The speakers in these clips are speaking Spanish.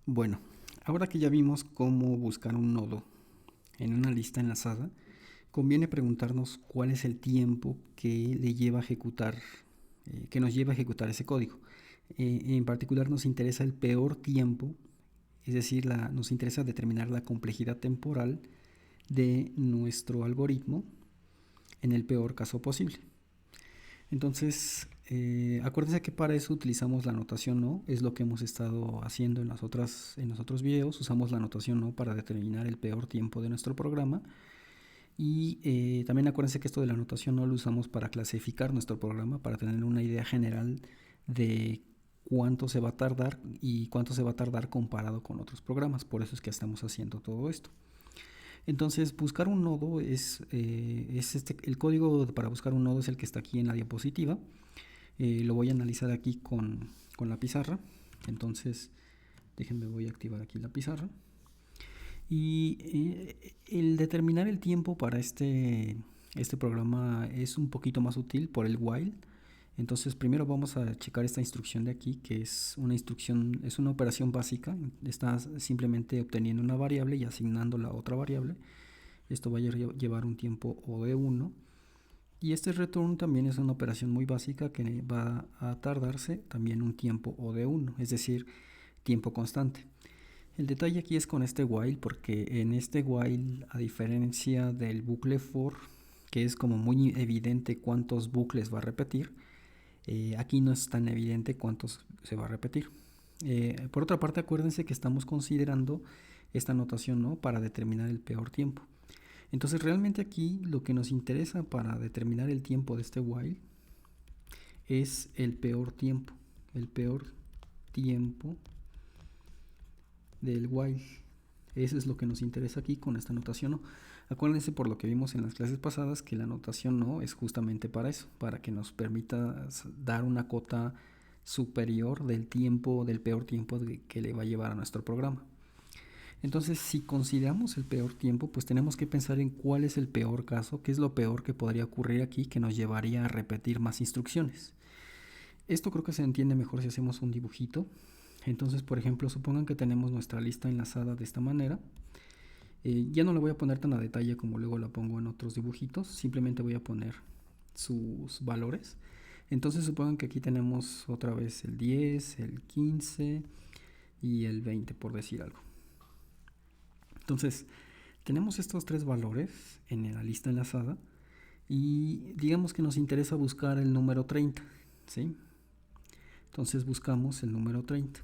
Bueno, ahora que ya vimos cómo buscar un nodo en una lista enlazada, conviene preguntarnos cuál es el tiempo que le lleva a ejecutar, que nos lleva a ejecutar ese código. En particular nos interesa el peor tiempo, es decir, nos interesa determinar la complejidad temporal de nuestro algoritmo en el peor caso posible. Entonces, acuérdense que para eso utilizamos la notación no, es lo que hemos estado haciendo en los otros videos. Usamos la notación no para determinar el peor tiempo de nuestro programa. Y también acuérdense que esto de la notación no lo usamos para clasificar nuestro programa, para tener una idea general de cuánto se va a tardar y cuánto se va a tardar comparado con otros programas. Por eso es que estamos haciendo todo esto. Entonces, buscar un nodo el código para buscar un nodo es el que está aquí en la diapositiva. Lo voy a analizar aquí con la pizarra. Entonces, déjenme, voy a activar aquí la pizarra. Y el determinar el tiempo para este programa es un poquito más útil por el while. Entonces primero vamos a checar esta instrucción de aquí, que es una instrucción, es una operación básica. Estás simplemente obteniendo una variable y asignándola a otra variable. Esto va a llevar un tiempo O de 1. Y este return también es una operación muy básica que va a tardarse también un tiempo O de 1, es decir, tiempo constante. El detalle aquí es con este while, porque en este while, a diferencia del bucle for, que es como muy evidente cuántos bucles va a repetir, aquí no es tan evidente cuántos se va a repetir. Por otra parte, acuérdense que estamos considerando esta notación, ¿no?, para determinar el peor tiempo. Entonces realmente aquí lo que nos interesa para determinar el tiempo de este while es el peor tiempo. El peor tiempo del while. Eso es lo que nos interesa aquí con esta notación no. Acuérdense por lo que vimos en las clases pasadas que la notación no es justamente para eso, para que nos permita dar una cota superior del tiempo, del peor tiempo que le va a llevar a nuestro programa. Entonces, si consideramos el peor tiempo, pues tenemos que pensar en cuál es el peor caso, qué es lo peor que podría ocurrir aquí que nos llevaría a repetir más instrucciones. Esto creo que se entiende mejor si hacemos un dibujito. Entonces, por ejemplo, supongan que tenemos nuestra lista enlazada de esta manera. Ya no la voy a poner tan a detalle como luego la pongo en otros dibujitos, simplemente voy a poner sus valores. Entonces supongan que aquí tenemos otra vez el 10, el 15 y el 20, por decir algo. Entonces, tenemos estos tres valores en la lista enlazada y digamos que nos interesa buscar el número 30, ¿sí? Entonces buscamos el número 30.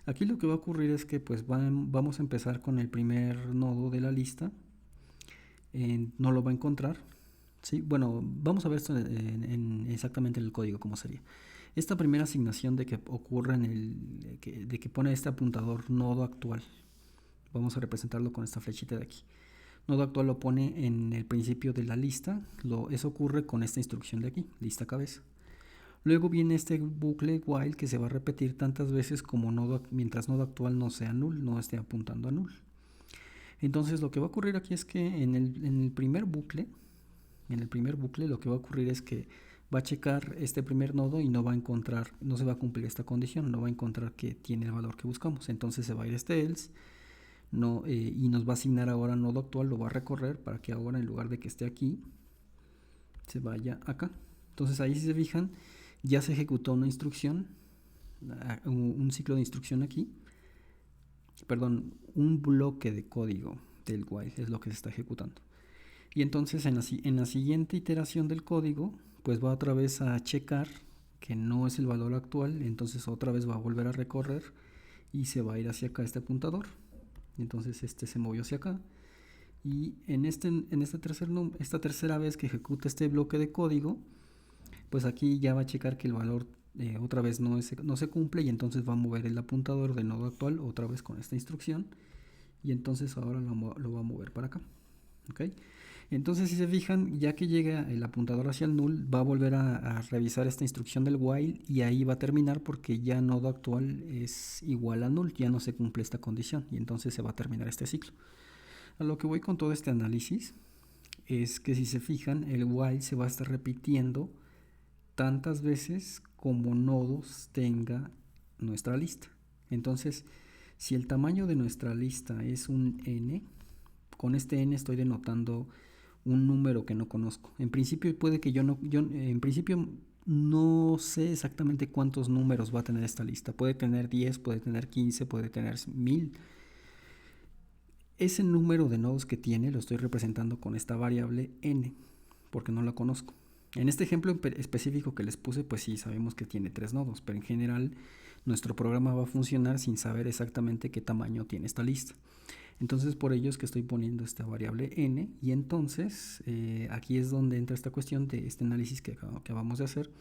Aquí lo que va a ocurrir es que pues vamos a empezar con el primer nodo de la lista. No lo va a encontrar. ¿Sí? Bueno, vamos a ver esto exactamente en el código cómo sería. Esta primera asignación de que ocurre de que pone este apuntador nodo actual. Vamos a representarlo con esta flechita de aquí. Nodo actual lo pone en el principio de la lista. Eso ocurre con esta instrucción de aquí, lista cabeza. Luego viene este bucle while que se va a repetir tantas veces como mientras nodo actual no sea null, no esté apuntando a null. Entonces lo que va a ocurrir aquí es que en el primer bucle lo que va a ocurrir es que va a checar este primer nodo y no va a encontrar, no se va a cumplir esta condición, no va a encontrar que tiene el valor que buscamos. Entonces se va a ir este else no, y nos va a asignar ahora nodo actual, lo va a recorrer para que ahora en lugar de que esté aquí, se vaya acá. Entonces ahí, si se fijan, ya se ejecutó una instrucción, un ciclo de instrucción aquí, perdón, un bloque de código del while es lo que se está ejecutando. Y entonces en la siguiente iteración del código, pues va otra vez a checar que no es el valor actual, entonces otra vez va a volver a recorrer y se va a ir hacia acá este apuntador. Entonces este se movió hacia acá. Y esta tercera vez que ejecuta este bloque de código, pues aquí ya va a checar que el valor otra vez no se cumple y entonces va a mover el apuntador del nodo actual otra vez con esta instrucción y entonces ahora lo va a mover para acá. ¿Okay? Entonces, si se fijan, ya que llega el apuntador hacia el null, va a volver a revisar esta instrucción del while y ahí va a terminar porque ya nodo actual es igual a null, ya no se cumple esta condición y entonces se va a terminar este ciclo. A lo que voy con todo este análisis es que, si se fijan, el while se va a estar repitiendo tantas veces como nodos tenga nuestra lista. Entonces, si el tamaño de nuestra lista es un n, con este n estoy denotando un número que no conozco. En principio puede que en principio no sé exactamente cuántos números va a tener esta lista. Puede tener 10, puede tener 15, puede tener 1000. Ese número de nodos que tiene lo estoy representando con esta variable n, porque no la conozco. En este ejemplo específico que les puse, pues sí, sabemos que tiene 3 nodos, pero en general nuestro programa va a funcionar sin saber exactamente qué tamaño tiene esta lista. Entonces por ello es que estoy poniendo esta variable n, y entonces aquí es donde entra esta cuestión de este análisis que acabamos de hacer.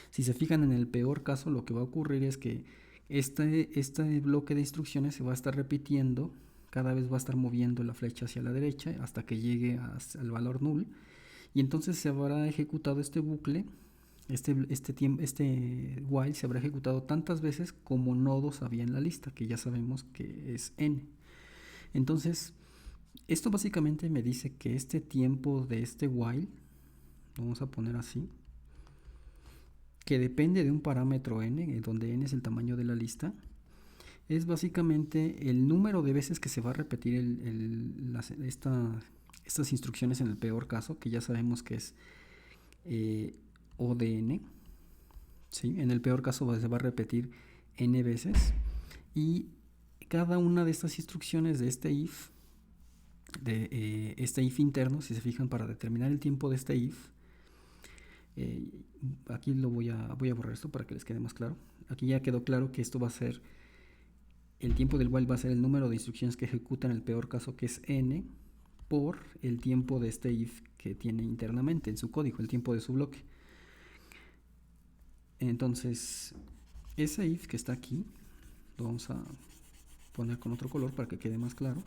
Si se fijan, en el peor caso lo que va a ocurrir es que este bloque de instrucciones se va a estar repitiendo, cada vez va a estar moviendo la flecha hacia la derecha hasta que llegue al valor null, y entonces se habrá ejecutado este bucle, este while se habrá ejecutado tantas veces como nodos había en la lista, que ya sabemos que es n. Entonces, esto básicamente me dice que este tiempo de este while, vamos a poner así, que depende de un parámetro n, donde n es el tamaño de la lista, es básicamente el número de veces que se va a repetir estas instrucciones en el peor caso, que ya sabemos que es O de n. ¿Sí? En el peor caso se va a repetir n veces, y cada una de estas instrucciones de este if interno, si se fijan, para determinar el tiempo de este if, aquí voy a borrar esto para que les quede más claro. Aquí ya quedó claro que esto va a ser, el tiempo del while va a ser el número de instrucciones que ejecuta en el peor caso, que es n, por el tiempo de este if que tiene internamente en su código, el tiempo de su bloque. Entonces, ese if que está aquí, lo vamos a poner con otro color para que quede más claro.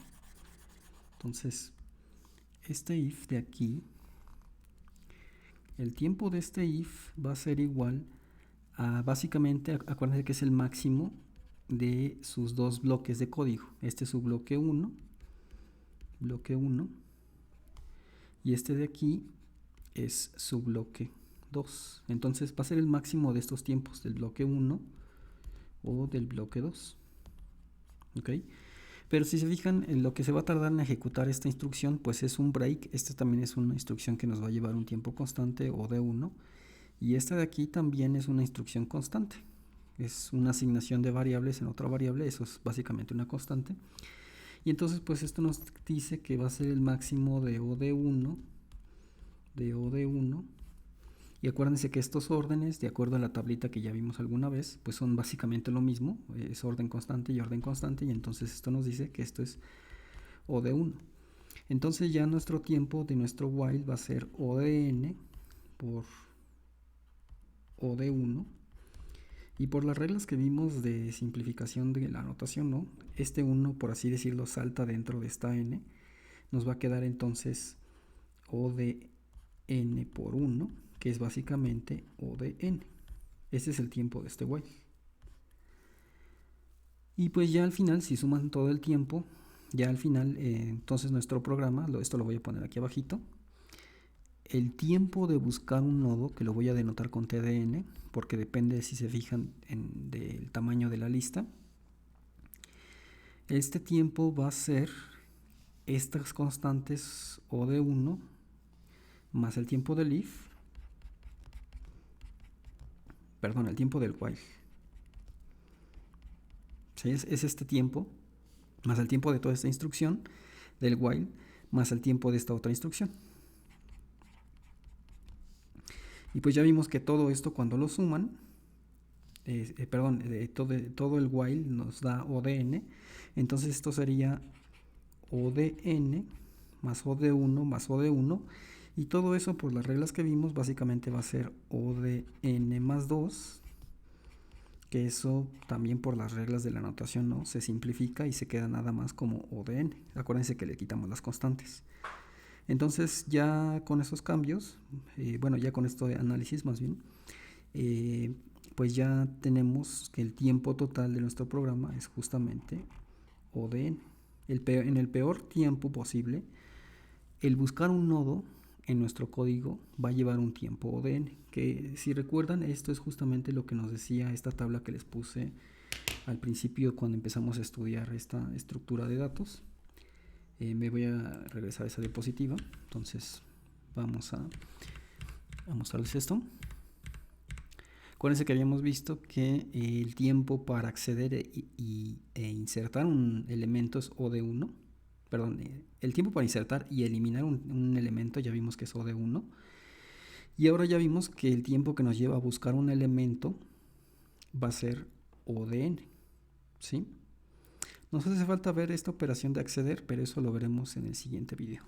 Entonces, este if de aquí, el tiempo de este if va a ser igual a, básicamente, acuérdense que es el máximo de sus dos bloques de código. Este es su bloque 1, y este de aquí es su bloque 2. Entonces va a ser el máximo de estos tiempos, del bloque 1 o del bloque 2. ¿Ok? Pero si se fijan, en lo que se va a tardar en ejecutar esta instrucción, pues es un break. Esta también es una instrucción que nos va a llevar un tiempo constante, o de 1. Y esta de aquí también es una instrucción constante. Es una asignación de variables en otra variable, eso es básicamente una constante. Y entonces pues esto nos dice que va a ser el máximo de O de 1, y acuérdense que estos órdenes, de acuerdo a la tablita que ya vimos alguna vez, pues son básicamente lo mismo, es orden constante y orden constante, y entonces esto nos dice que esto es O de 1. Entonces ya nuestro tiempo de nuestro while va a ser O de n por O de 1, y por las reglas que vimos de simplificación de la notación, ¿no? Este 1, por así decirlo, salta dentro de esta n, nos va a quedar entonces O de n por 1, que es básicamente O de n. Ese es el tiempo de este while. Y pues ya al final, si suman todo el tiempo, ya al final, entonces nuestro programa, esto lo voy a poner aquí abajito, el tiempo de buscar un nodo, que lo voy a denotar con tdn, porque depende, si se fijan, del tamaño de la lista. Este tiempo va a ser estas constantes O de 1 más el tiempo del if, perdón, el tiempo del while. ¿Sí? Es este tiempo más el tiempo de toda esta instrucción del while más el tiempo de esta otra instrucción. Y pues ya vimos que todo esto, cuando lo suman, todo el while nos da O de n. Entonces esto sería O de n más O de 1 más O de 1, y todo eso, por las reglas que vimos, básicamente va a ser O de n más 2, que eso también por las reglas de la notación, ¿no?, se simplifica y se queda nada más como O de n. Acuérdense que le quitamos las constantes. Entonces ya con esos cambios, bueno, ya con esto de análisis más bien, pues ya tenemos que el tiempo total de nuestro programa es justamente O de n. En el peor tiempo posible, el buscar un nodo en nuestro código va a llevar un tiempo O de n, que si recuerdan, esto es justamente lo que nos decía esta tabla que les puse al principio cuando empezamos a estudiar esta estructura de datos. Me voy a regresar a esa diapositiva. Entonces vamos a mostrarles esto. Acuérdense que habíamos visto que el tiempo para acceder e insertar un elemento es O de 1. Perdón, el tiempo para insertar y eliminar un elemento ya vimos que es O de 1. Y ahora ya vimos que el tiempo que nos lleva a buscar un elemento va a ser O de n, ¿sí? Nos hace falta ver esta operación de acceder, pero eso lo veremos en el siguiente video.